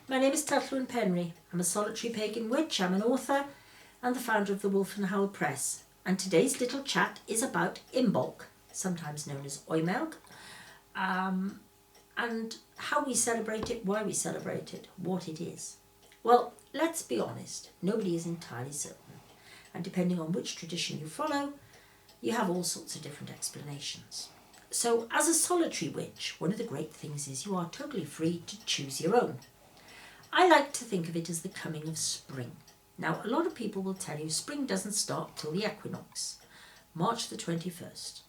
My name is Tuttlewyn Penry. I'm a solitary pagan witch, I'm an author and the founder of the Wolf and Howl Press. And today's little chat is about Imbolc, sometimes known as Imbolc, and how we celebrate it, why we celebrate it, what it is. Well, let's be honest, nobody is entirely certain. And depending on which tradition you follow, you have all sorts of different explanations. So as a solitary witch, one of the great things is you are totally free to choose your own. I like to think of it as the coming of spring. Now, a lot of people will tell you spring doesn't start till the equinox, March the 21st.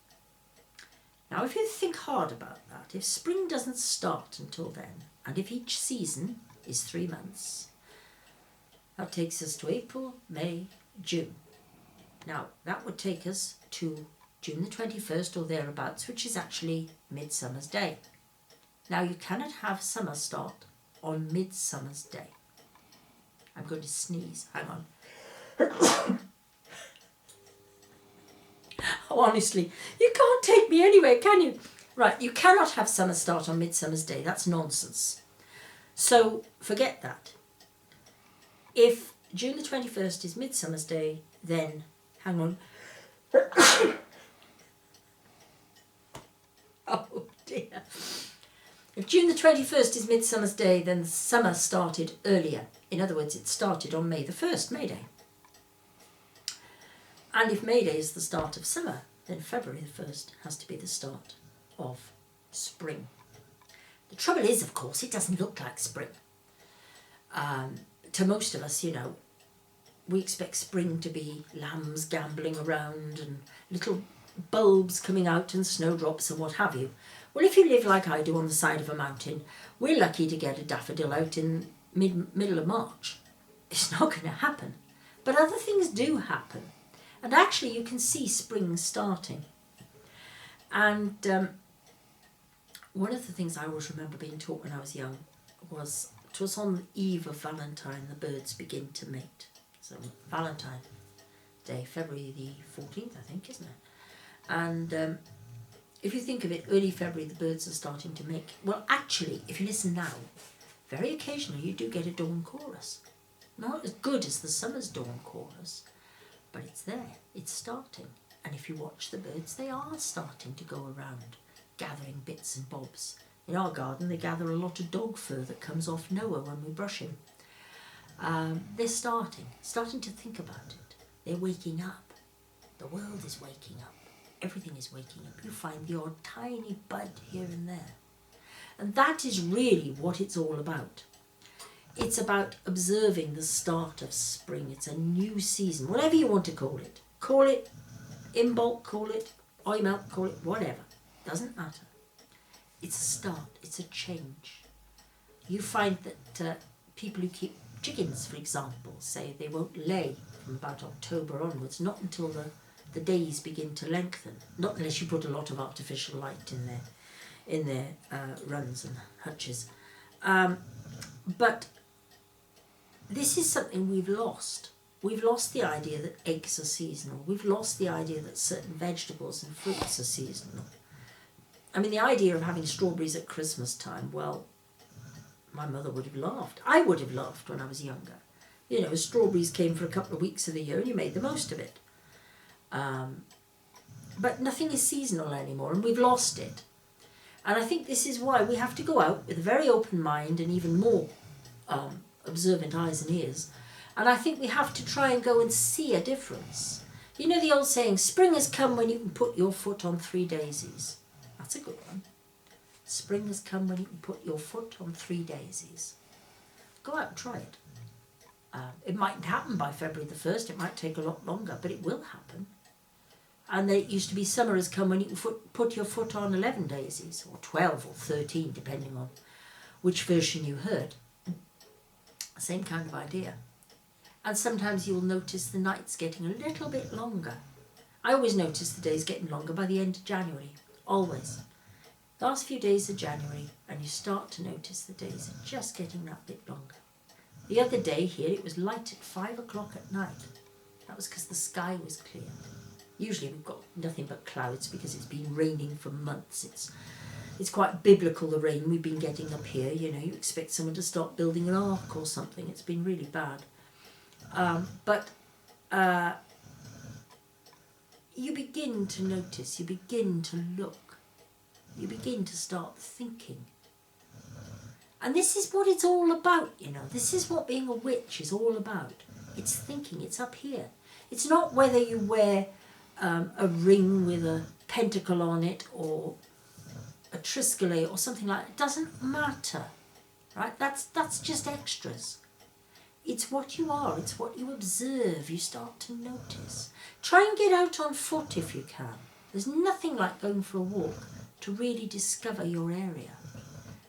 Now, if you think hard about that, if spring doesn't start until then, and if each season is 3 months, that takes us to April, May, June. Now, that would take us to June the 21st or thereabouts, which is actually Midsummer's Day. Now, you cannot have summer start on Midsummer's Day. I'm going to sneeze, hang on. Oh, honestly, you can't take me anywhere, can you? Right, you cannot have summer start on Midsummer's Day, that's nonsense. So, forget that. If June the 21st is Midsummer's Day, then, hang on. Oh dear. If June the 21st is Midsummer's Day, then summer started earlier. In other words, it started on May the 1st, May Day. And if May Day is the start of summer, then February the 1st has to be the start of spring. The trouble is, of course, it doesn't look like spring. To most of us, you know, we expect spring to be lambs gambling around and little bulbs coming out and snowdrops and what have you. Well, if you live like I do on the side of a mountain, we're lucky to get a daffodil out in middle of March. It's not going to happen. But other things do happen. And actually you can see spring starting. And one of the things I always remember being taught when I was young was, it was on the eve of Valentine, the birds begin to mate. So Valentine Day, February the 14th, I think, isn't it? And if you think of it, early February, the birds are starting to make. Well, actually, if you listen now, very occasionally you do get a dawn chorus. Not as good as the summer's dawn chorus, but it's there, it's starting. And if you watch the birds, they are starting to go around, gathering bits and bobs. In our garden, they gather a lot of dog fur that comes off Noah when we brush him. They're starting to think about it. They're waking up. The world is waking up. Everything is waking up. You find the odd tiny bud here and there. And that is really what it's all about. It's about observing the start of spring. It's a new season, whatever you want to call it. Call it Imbolc, call it Imbolc, call it whatever. Doesn't matter. It's a start. It's a change. You find that people who keep chickens, for example, say they won't lay from about October onwards, not until the days begin to lengthen, not unless you put a lot of artificial light in their runs and hutches. But this is something we've lost. We've lost the idea that eggs are seasonal. We've lost the idea that certain vegetables and fruits are seasonal. I mean, the idea of having strawberries at Christmas time, well, my mother would have laughed. I would have laughed when I was younger. You know, strawberries came for a couple of weeks of the year and you made the most of it. But nothing is seasonal anymore, and we've lost it. And I think this is why we have to go out with a very open mind and even more observant eyes and ears. And I think we have to try and go and see a difference. You know the old saying, spring has come when you can put your foot on 3 daisies. That's a good one. Spring has come when you can put your foot on 3 daisies. Go out and try it. It mightn't happen by February the 1st, it might take a lot longer, but it will happen. And it used to be summer has come when you can put your foot on 11 daisies, or 12 or 13, depending on which version you heard. Same kind of idea. And sometimes you'll notice the nights getting a little bit longer. I always notice the days getting longer by the end of January, always. Last few days of January, and you start to notice the days are just getting that bit longer. The other day here, it was light at 5 o'clock at night. That was because the sky was clear. Usually we've got nothing but clouds because it's been raining for months. It's It's quite biblical, the rain we've been getting up here. You know, you expect someone to start building an ark or something. It's been really bad. But you begin to notice, you begin to look, you begin to start thinking. And this is what it's all about, you know. This is what being a witch is all about. It's thinking, it's up here. It's not whether you wear a ring with a pentacle on it or a triskelet or something like that. It doesn't matter, right? That's just extras. It's what you are, it's what you observe, you start to notice. Try and get out on foot if you can. There's nothing like going for a walk to really discover your area.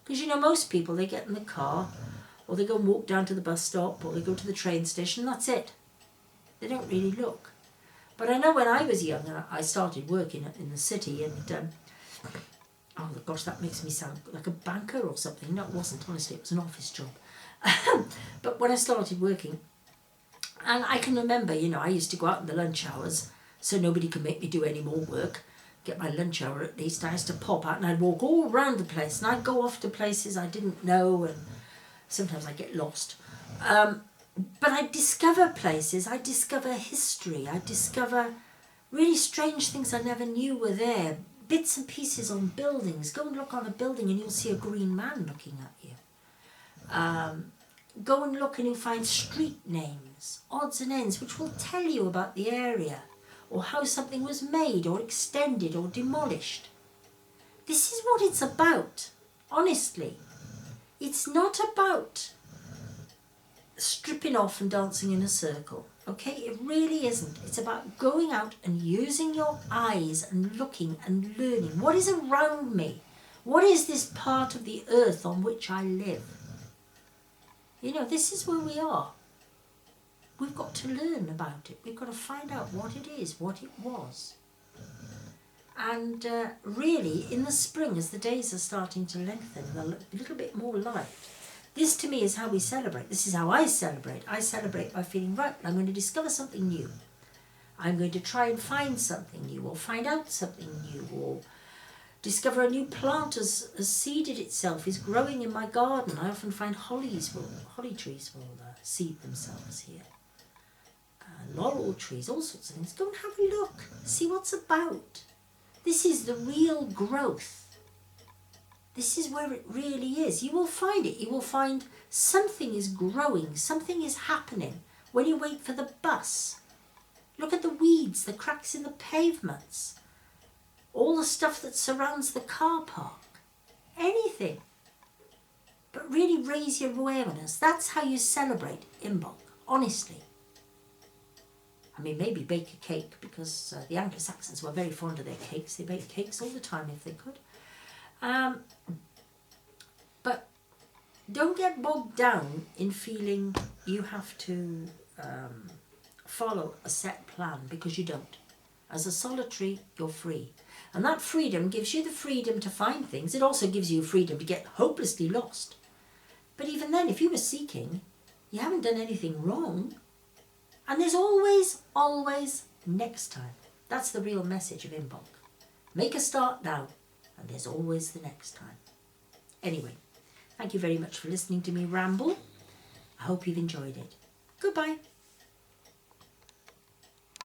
Because you know, most people, they get in the car, or they go and walk down to the bus stop, or they go to the train station, that's it. They don't really look. But I know when I was young, I started working in the city, and oh gosh, that makes me sound like a banker or something. No, it wasn't, honestly, it was an office job. But when I started working, and I can remember, you know, I used to go out in the lunch hours so nobody could make me do any more work, get my lunch hour at least. I used to pop out and I'd walk all around the place, and I'd go off to places I didn't know, and sometimes I'd get lost. But I'd discover places, I'd discover history, I'd discover really strange things I never knew were there, bits and pieces on buildings. Go and look on a building and you'll see a green man looking at you. Go and look and you'll find street names, odds and ends, which will tell you about the area or how something was made or extended or demolished. This is what it's about, honestly. It's not about stripping off and dancing in a circle, okay? It really isn't. It's about going out and using your eyes and looking and learning. What is around me? What is this part of the earth on which I live? You know, this is where we are. We've got to learn about it. We've got to find out what it is, what it was. And really, in the spring, as the days are starting to lengthen, a little bit more light, this to me is how we celebrate. This is how I celebrate. I celebrate by feeling, right, I'm going to discover something new. I'm going to try and find something new, or find out something new, or discover a new plant has seeded itself, is growing in my garden. I often find holly trees will seed themselves here. Laurel trees, all sorts of things. Go and have a look. See what's about. This is the real growth. This is where it really is. You will find it. You will find something is growing. Something is happening when you wait for the bus. Look at the weeds, the cracks in the pavements. All the stuff that surrounds the car park. Anything. But really raise your awareness. That's how you celebrate Imbolc, honestly. I mean, maybe bake a cake, because the Anglo-Saxons were very fond of their cakes. They baked cakes all the time if they could. But don't get bogged down in feeling you have to follow a set plan, because you don't. As a solitary, you're free. And that freedom gives you the freedom to find things. It also gives you freedom to get hopelessly lost. But even then, if you were seeking, you haven't done anything wrong. And there's always, always next time. That's the real message of Imbolc. Make a start now, and there's always the next time. Anyway, thank you very much for listening to me ramble. I hope you've enjoyed it. Goodbye.